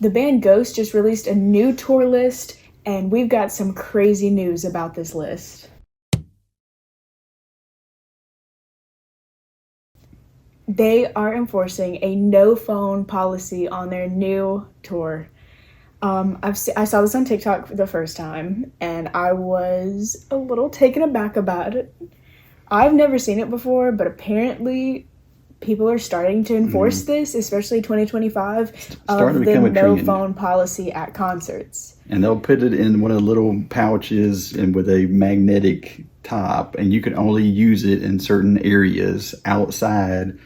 the band Ghost just released a new tour list, and we've got some crazy news about this list. They are enforcing a no phone policy on their new tour. I saw this on TikTok for the first time, and I was a little taken aback about it. I've never seen it before, but apparently people are starting to enforce this, especially 2025, of the no phone policy at concerts. And they'll put it in one of the little pouches and with a magnetic top, and you can only use it in certain areas outside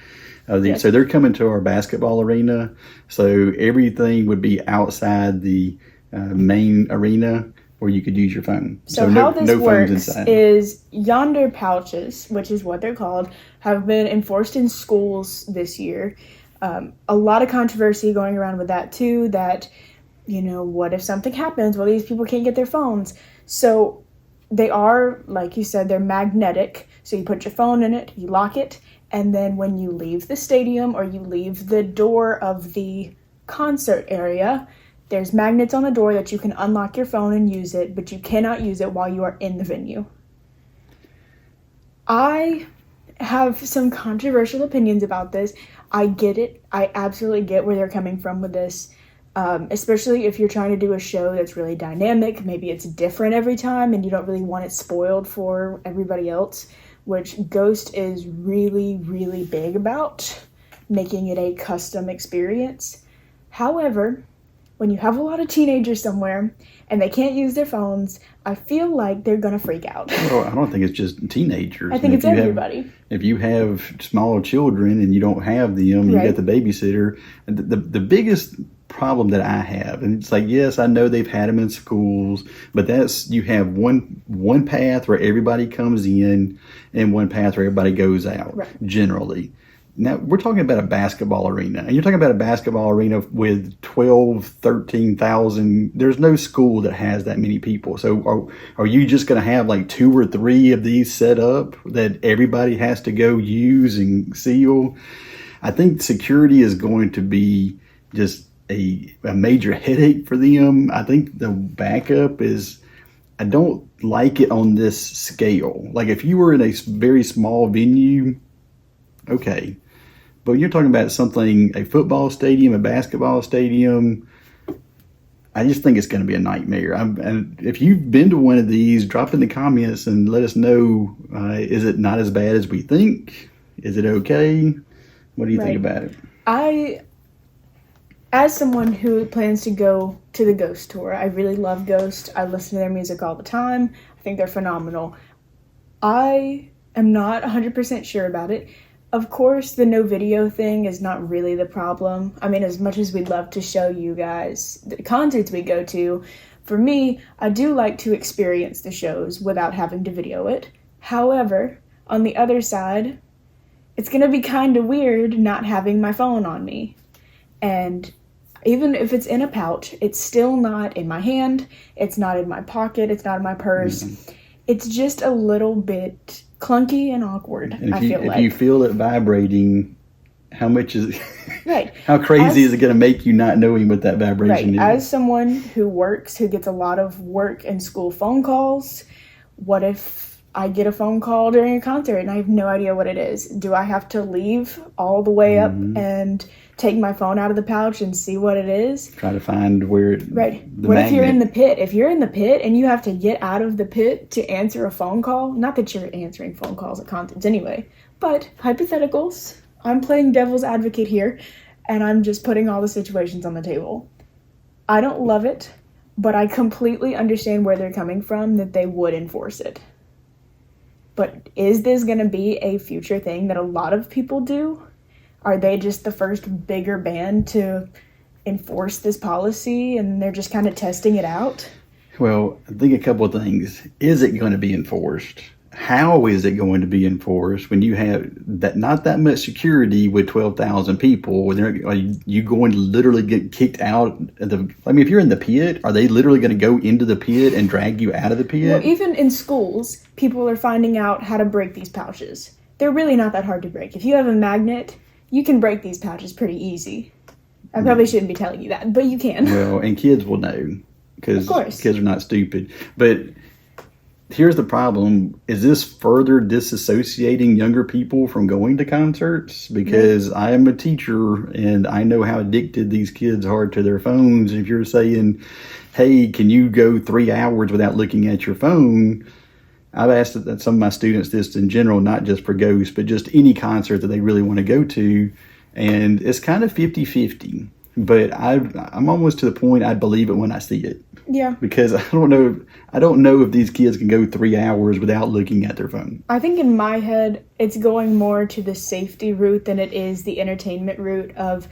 of the. Yes. So they're coming to our basketball arena, so everything would be outside the main arena where you could use your phone. So how this works is Yonder pouches, which is what they're called, have been enforced in schools this year. A lot of controversy going around with that too, that, you know, what if something happens? Well, these people can't get their phones. So they are, like you said, they're magnetic. So you put your phone in it, you lock it, and then when you leave the stadium or you leave the door of the concert area, there's magnets on the door that you can unlock your phone and use it, but you cannot use it while you are in the venue. I have some controversial opinions about this. I get it. I absolutely get where they're coming from with this, especially if you're trying to do a show that's really dynamic. Maybe it's different every time and you don't really want it spoiled for everybody else, which Ghost is really, really big about, making it a custom experience. However, when you have a lot of teenagers somewhere and they can't use their phones, I feel like they're going to freak out. Well, I don't think it's just teenagers. I think it's everybody. If you have small children and you don't have them, you got the babysitter. The biggest problem that I have, and it's like, yes, I know they've had them in schools, but that's, you have one path where everybody comes in and one path where everybody goes out, generally. Now, we're talking about a basketball arena, and you're talking about a basketball arena with 12, 13,000. There's no school that has that many people. So are you just going to have like 2 or 3 of these set up that everybody has to go use and seal? I think security is going to be just a major headache for them. I think the backup is, I don't like it on this scale. Like if you were in a very small venue, okay. But when you're talking about something, a football stadium, a basketball stadium, I just think it's going to be a nightmare. And if you've been to one of these, drop in the comments and let us know, is it not as bad as we think? Is it okay? What do you think about it? As someone who plans to go to the Ghost tour, I really love Ghost. I listen to their music all the time. I think they're phenomenal. I am not 100% sure about it. Of course, the no video thing is not really the problem. I mean, as much as we'd love to show you guys the concerts we go to, for me, I do like to experience the shows without having to video it. However, on the other side, it's going to be kind of weird not having my phone on me. And even if it's in a pouch, it's still not in my hand, it's not in my pocket, it's not in my purse. It's just a little bit clunky and awkward. And if you feel it vibrating, how much is right? How crazy is it going to make you not knowing what that vibration is? As someone who gets a lot of work and school phone calls, what if I get a phone call during a concert and I have no idea what it is? Do I have to leave all the way up and take my phone out of the pouch and see what it is? Try to find where if you're in the pit? If you're in the pit and you have to get out of the pit to answer a phone call, not that you're answering phone calls at concerts anyway, but hypotheticals. I'm playing devil's advocate here, and I'm just putting all the situations on the table. I don't love it, but I completely understand where they're coming from, that they would enforce it. But is this going to be a future thing that a lot of people do? Are they just the first bigger band to enforce this policy and they're just kind of testing it out? Well, I think a couple of things. Is it going to be enforced? How is it going to be enforced when you have not that much security with 12,000 people? Are you going to literally get kicked out? If you're in the pit, are they literally going to go into the pit and drag you out of the pit? Well, even in schools, people are finding out how to break these pouches. They're really not that hard to break. If you have a magnet, you can break these pouches pretty easy. I probably shouldn't be telling you that, but you can. Well, and kids will know because kids are not stupid. But here's the problem. Is this further disassociating younger people from going to concerts? Because I am a teacher and I know how addicted these kids are to their phones. If you're saying, hey, can you go 3 hours without looking at your phone? I've asked some of my students this in general, not just for Ghost, but just any concert that they really want to go to. And it's kind of 50-50. But I'm almost to the point I'd believe it when I see it. Yeah. Because I don't know if these kids can go 3 hours without looking at their phone. I think in my head, it's going more to the safety route than it is the entertainment route of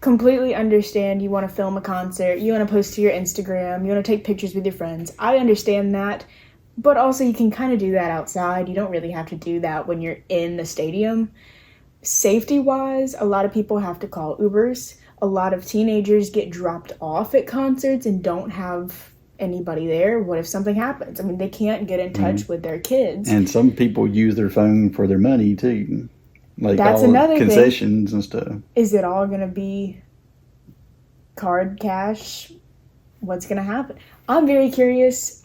completely understand you want to film a concert, you want to post to your Instagram, you want to take pictures with your friends. I understand that, but also you can kind of do that outside. You don't really have to do that when you're in the stadium. Safety-wise, a lot of people have to call Ubers. A lot of teenagers get dropped off at concerts and don't have anybody there. What if something happens? I mean, they can't get in touch with their kids. And some people use their phone for their money, too. Like that's all another concessions thing. And stuff. Is it all going to be card cash? What's going to happen? I'm very curious.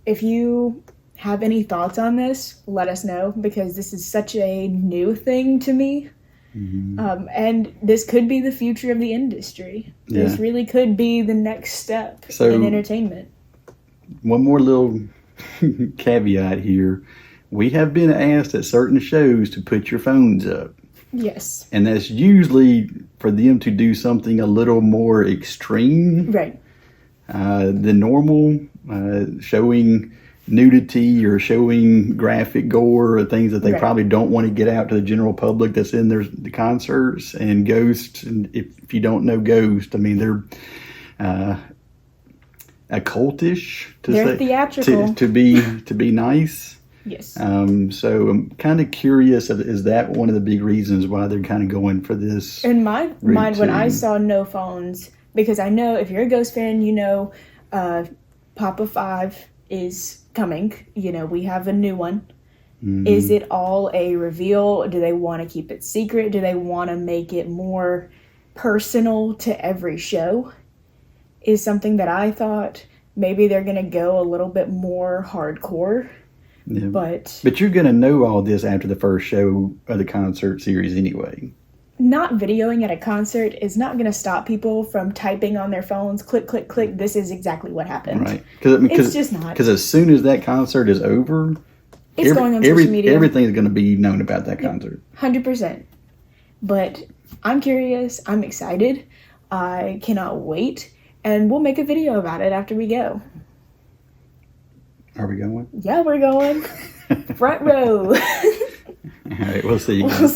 If you have any thoughts on this, let us know, because this is such a new thing to me. Mm-hmm. And this could be the future of the industry. Yeah. This really could be the next step in entertainment. One more little caveat here. We have been asked at certain shows to put your phones up. Yes. And that's usually for them to do something a little more extreme. Right. Than normal, showing nudity or showing graphic gore or things that they probably don't want to get out to the general public that's in the concerts. And Ghost, and if you don't know Ghost, I mean, they're occultish they're theatrical to be nice. Yes. So I'm kind of curious, is that one of the big reasons why they're kind of going for this? In my mind, when I saw no phones, because I know if you're a Ghost fan, you know Papa 5 is coming. You know, we have a new one. Mm-hmm. Is it all a reveal? Do they want to keep it secret? Do they want to make it more personal to every show? Is something that I thought maybe they're going to go a little bit more hardcore. Yeah. But you're going to know all this after the first show of the concert series anyway. Not videoing at a concert is not going to stop people from typing on their phones, click, click, click, this is exactly what happened. Right. It's just not. Because as soon as that concert is over, it's going on social media. Everything's going to be known about that concert. 100%. But I'm curious. I'm excited. I cannot wait. And we'll make a video about it after we go. Are we going? Yeah, we're going. Front row. All right, we'll see you guys.